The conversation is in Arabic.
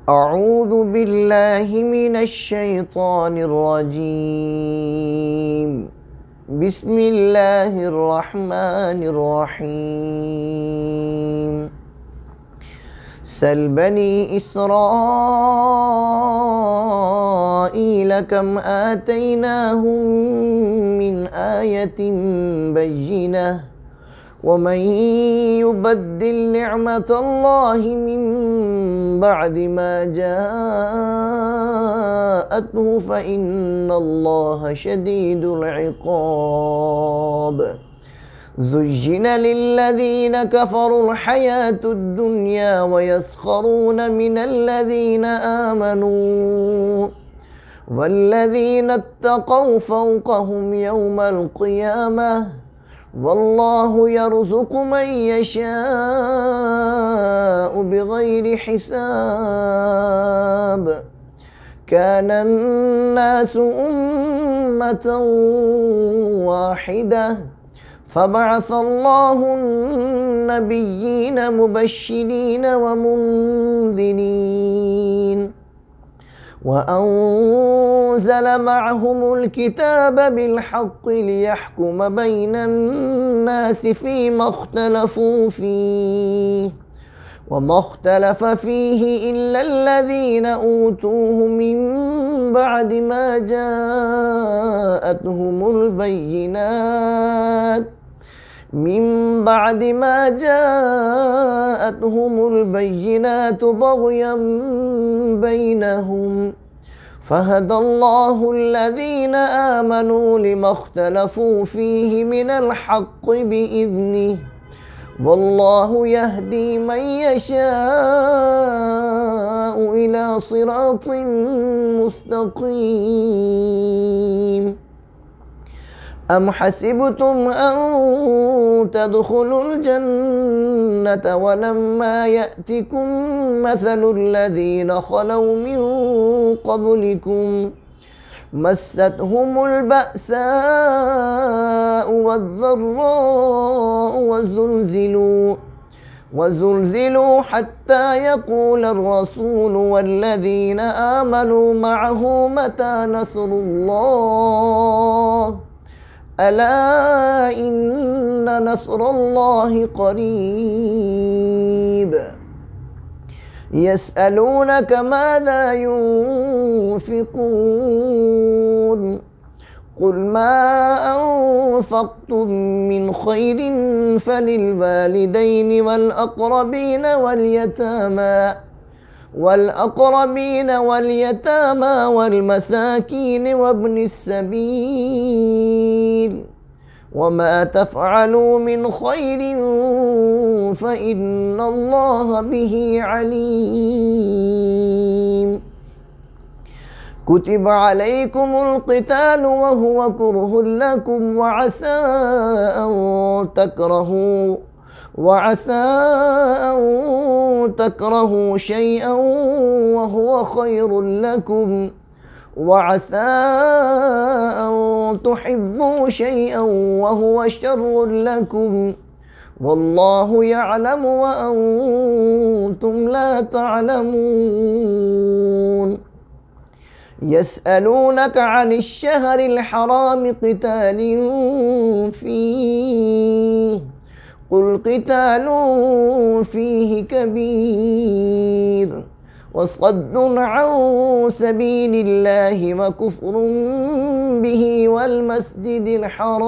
أعوذ بالله من الشيطان الرجيم. بسم الله الرحمن الرحيم. سل بني إسرائيل كم آتيناهم من آية بينة ومن يبدل نعمة الله من بعد ما جاءته فإن الله شديد العقاب. زين للذين كفروا الحياة الدنيا ويسخرون من الذين آمنوا والذين اتقوا فوقهم يوم القيامة والله يرزق من يشاء بغير حساب. كان الناس أمة واحدة فبعث الله النبيين مبشرين ومنذرين وأنزل معهم الكتاب بالحق ليحكم بين الناس فيما اختلفوا فيه وما اختلف فيه إلا الذين أوتوه من بعد ما جاءتهم البينات بغيا بينهم فهدى الله الذين آمنوا لما اختلفوا فيه من الحق بإذنه والله يهدي من يشاء إلى صراط مستقيم. أم حسبتم أن تدخلوا الجنة ولما يأتكم مثل الذين خلوا من قبلكم مستهم البأساء والضراء وزلزلوا حتى يقول الرسول والذين آمنوا معه متى نصر الله ألا إن نصر الله قريب. يسألونك ماذا ينفقون قل ما أنفقتم من خير فللوالدين والأقربين واليتامى والمساكين وابن السبيل وما تفعلوا من خير فإن الله به عليم. كتب عليكم القتال وهو كره لكم وعسى أن تكرهوا شيئا وهو خير لكم وعسى أن تحبوا شيئا وهو شر لكم والله يعلم وأنتم لا تعلمون. يسألونك عن الشهر الحرام قتال فيه قل قتال فيه كبير وصد عن سبيل الله وكفر به والمسجد الحرام